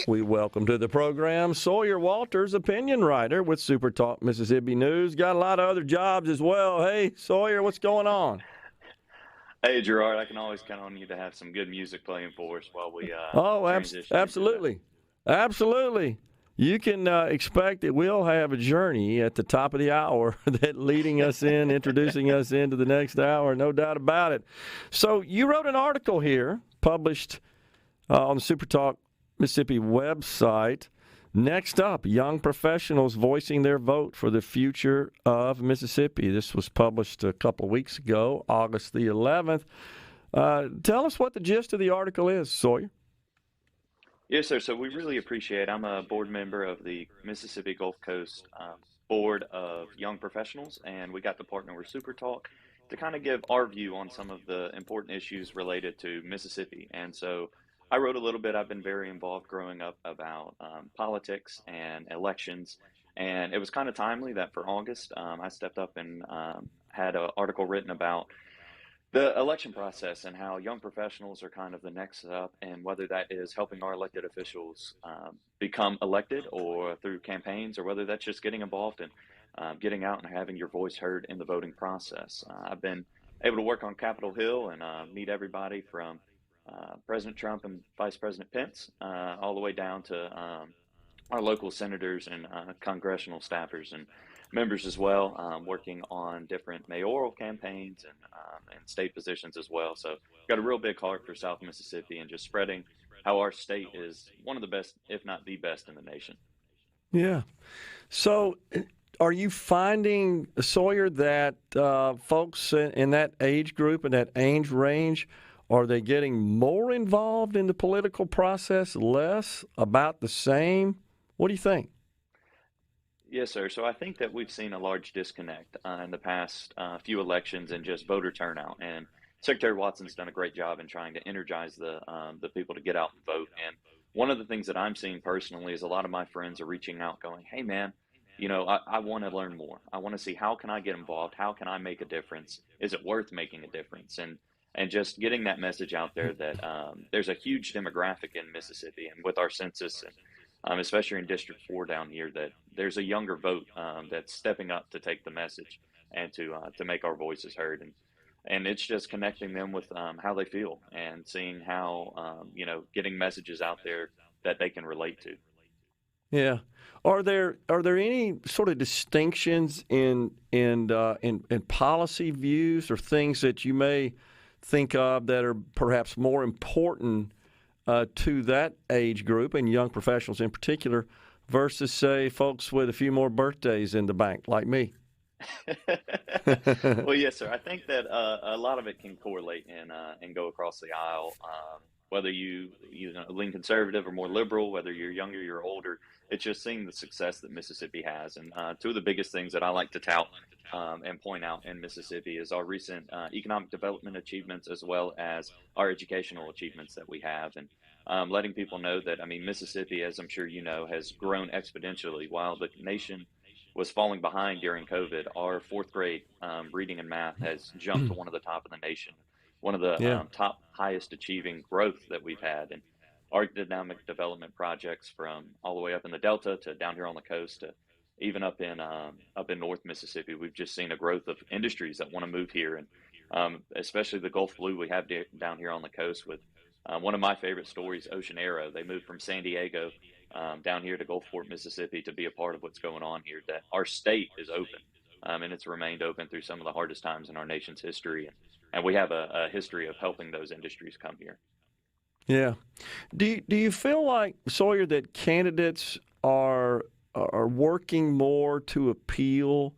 We welcome to the program Sawyer Walters, opinion writer with SuperTalk Mississippi News. Got a lot of other jobs as well. Hey, Sawyer, what's going on? Hey Gerard, I can always count on you to have some good music playing for us while we Oh, transition into the. absolutely. Absolutely. You can expect that we'll have a journey at the top of the hour that leading us in, introducing us into the next hour, no doubt about it. So you wrote an article here, published on the SuperTalk Mississippi website. Next up, young professionals voicing their vote for the future of Mississippi. This was published a couple of weeks ago, August the 11th. Tell us what the gist of the article is, Sawyer. Yes, sir. So we really appreciate. I'm a board member of the Mississippi Gulf Coast Board of Young Professionals, and we got to partner with Super Talk to kind of give our view on some of the important issues related to Mississippi. And so I wrote a little bit. I've been very involved growing up about politics and elections, and it was kind of timely that for August I stepped up and had an article written about the election process and how young professionals are kind of the next up, and whether that is helping our elected officials become elected or through campaigns, or whether that's just getting involved and getting out and having your voice heard in the voting process. I've been able to work on Capitol Hill and meet everybody from President Trump and Vice President Pence all the way down to our local senators and congressional staffers and members as well, working on different mayoral campaigns and state positions as well. So got a real big heart for South Mississippi and just spreading how our state is one of the best, if not the best, in the nation. Yeah. So are you finding, Sawyer, that folks in that age group and that age range, are they getting more involved in the political process, less, about the same? What do you think? Yes, sir. So I think that we've seen a large disconnect in the past few elections and just voter turnout. And Secretary Watson's done a great job in trying to energize the people to get out and vote. And one of the things that I'm seeing personally is a lot of my friends are reaching out, going, "Hey, man, I want to learn more. I want to see how can I get involved? How can I make a difference? Is it worth making a difference?" And just getting that message out there that there's a huge demographic in Mississippi, and with our census and especially in District 4 down here, that there's a younger vote that's stepping up to take the message and to make our voices heard. And it's just connecting them with how they feel and seeing how, getting messages out there that they can relate to. Yeah. Are there any sort of distinctions in policy views or things that you may think of that are perhaps more important to that age group and young professionals in particular versus, say, folks with a few more birthdays in the bank like me? Well, yes, sir. I think that a lot of it can correlate and go across the aisle. Whether you lean conservative or more liberal, whether you're younger, you're older, it's just seeing the success that Mississippi has. And two of the biggest things that I like to tout and point out in Mississippi is our recent economic development achievements, as well as our educational achievements that we have, and letting people know that, I mean, Mississippi, as I'm sure you know, has grown exponentially. While the nation was falling behind during COVID, our fourth grade reading and math has jumped to one of the top of the nation, one of the Yeah. top highest achieving growth that we've had. And our dynamic development projects, from all the way up in the Delta to down here on the coast to even up in North Mississippi, we've just seen a growth of industries that want to move here, and especially the Gulf Blue we have down here on the coast with one of my favorite stories, Ocean Aero. They moved from San Diego down here to Gulfport, Mississippi, to be a part of what's going on here. That our state is open, and it's remained open through some of the hardest times in our nation's history, and we have a history of helping those industries come here. Yeah. Do you feel like, Sawyer, that candidates are working more to appeal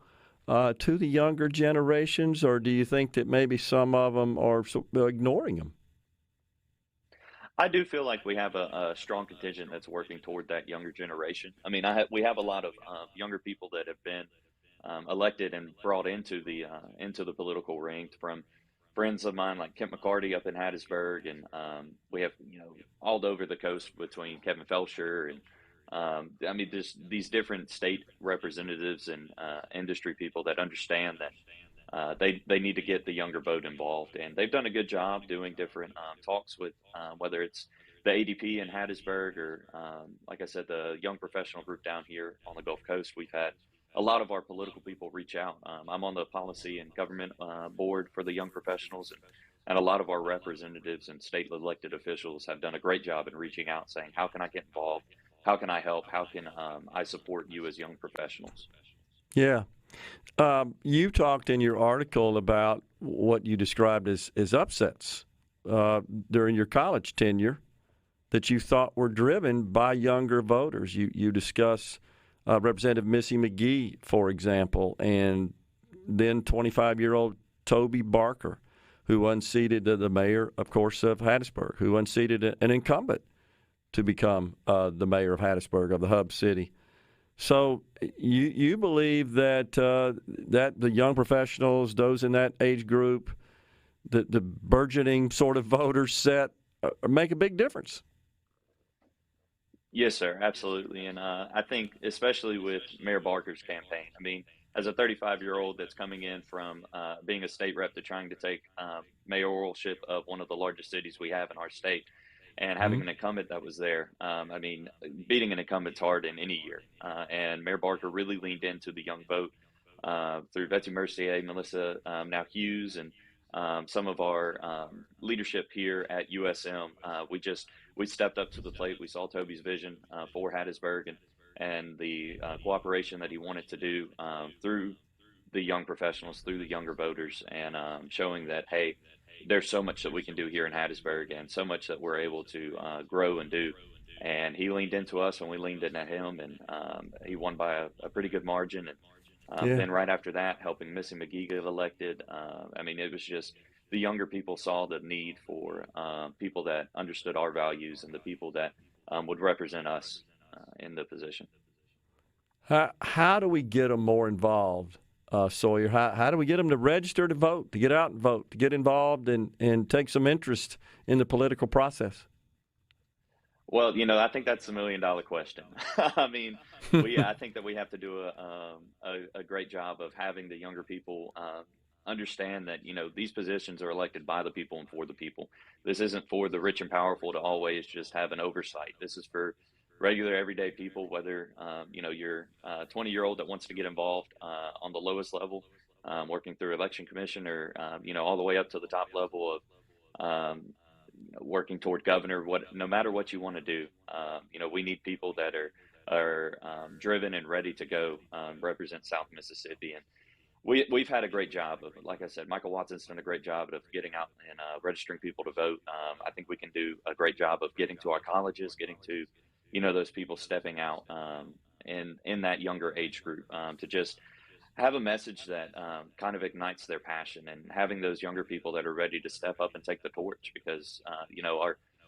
to the younger generations, or do you think that maybe some of them are ignoring them? I do feel like we have a strong contingent that's working toward that younger generation. I mean, we have a lot of younger people that have been elected and brought into the political ring, from friends of mine like Kent McCarty up in Hattiesburg, and we have all over the coast between Kevin Felcher and I mean, there's these different state representatives and industry people that understand that they need to get the younger vote involved, and they've done a good job doing different talks with whether it's the ADP in Hattiesburg, or like I said, the young professional group down here on the Gulf Coast, we've had a lot of our political people reach out. I'm on the policy and government board for the young professionals, and a lot of our representatives and state elected officials have done a great job in reaching out, saying, "How can I get involved? How can I help? How can I support you as young professionals?" Yeah. You talked in your article about what you described as upsets during your college tenure that you thought were driven by younger voters. You discuss Representative Missy McGee, for example, and then 25-year-old Toby Barker, who unseated the mayor, of course, of Hattiesburg, who unseated an incumbent to become the mayor of Hattiesburg, of the hub city. So you believe that that the young professionals, those in that age group, the burgeoning sort of voter set, make a big difference? Yes, sir, absolutely. And I think, especially with Mayor Barker's campaign, I mean, as a 35-year-old that's coming in from being a state rep to trying to take mayoralship of one of the largest cities we have in our state, and having an incumbent that was there, I mean, beating an incumbent's hard in any year. And Mayor Barker really leaned into the young vote through Betsy Mercier, Melissa now Hughes, and some of our leadership here at USM. We stepped up to the plate. We saw Toby's vision for Hattiesburg, and the cooperation that he wanted to do through the young professionals, through the younger voters, and showing that, hey, there's so much that we can do here in Hattiesburg, and so much that we're able to grow and do. And he leaned into us, and we leaned into him, and he won by a pretty good margin. And then right after that, helping Missy McGee get elected. I mean, it was just the younger people saw the need for people that understood our values and the people that would represent us in the position. How do we get them more involved, Sawyer? How do we get them to register to vote, to get out and vote, to get involved and take some interest in the political process? Well, I think that's the million-dollar question. I mean, I think that we have to do a great job of having the younger people understand that, these positions are elected by the people and for the people. This isn't for the rich and powerful to always just have an oversight. This is for regular, everyday people, whether, you're a 20-year-old that wants to get involved on the lowest level, working through election commission, or, all the way up to the top level of working toward governor. No matter what you want to do, we need people that are driven and ready to go represent South Mississippi. And we've had a great job of, like I said, Michael Watson's done a great job of getting out and registering people to vote. I think we can do a great job of getting to our colleges, getting to, those people stepping out in that younger age group to just have a message that kind of ignites their passion, and having those younger people that are ready to step up and take the torch, because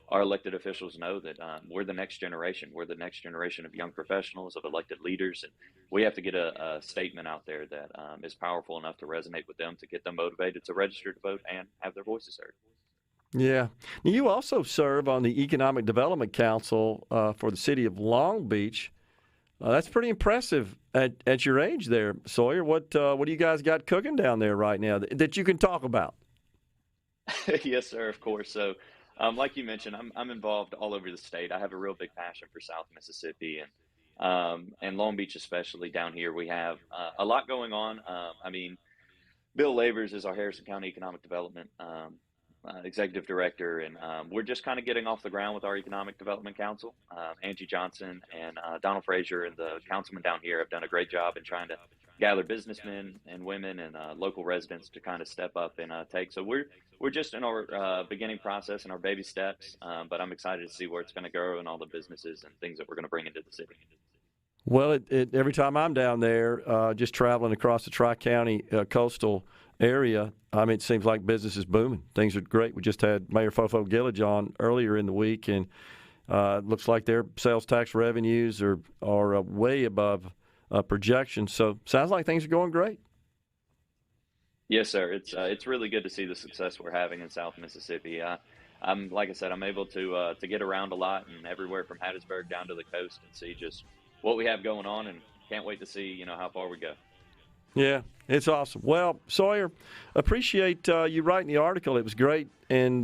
our elected officials know that we're the next generation. We're the next generation of young professionals, of elected leaders, and we have to get a statement out there that is powerful enough to resonate with them, to get them motivated to register to vote and have their voices heard. Yeah. You also serve on the Economic Development Council for the city of Long Beach. That's pretty impressive at your age there, Sawyer. What do you guys got cooking down there right now that you can talk about? Yes, sir, of course. So, like you mentioned, I'm involved all over the state. I have a real big passion for South Mississippi, and Long Beach especially. Down here, we have a lot going on. I mean, Bill Lavers is our Harrison County Economic Development executive director, and we're just kind of getting off the ground with our Economic Development Council. Angie Johnson and Donald Frazier and the councilman down here have done a great job in trying to gather businessmen and women and local residents to kind of step up and take. So we're just in our beginning process and our baby steps, but I'm excited to see where it's going to go and all the businesses and things that we're going to bring into the city. Well, every time I'm down there, just traveling across the Tri-County coastal area, I mean, it seems like business is booming. Things are great. We just had Mayor Fofo Gillage on earlier in the week, and it looks like their sales tax revenues are way above projections. So sounds like things are going great. Yes, sir. It's really good to see the success we're having in South Mississippi. I'm like I said, I'm able to get around a lot and everywhere from Hattiesburg down to the coast and see just what we have going on, and can't wait to see how far we go. Yeah, it's awesome. Well, Sawyer, appreciate you writing the article. It was great, and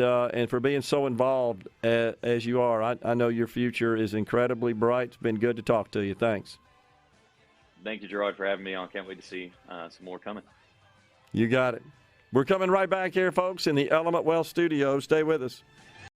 for being so involved as you are. I know your future is incredibly bright. It's been good to talk to you. Thanks. Thank you, Gerard, for having me on. Can't wait to see some more coming. You got it. We're coming right back here, folks, in the Element Wealth studio. Stay with us.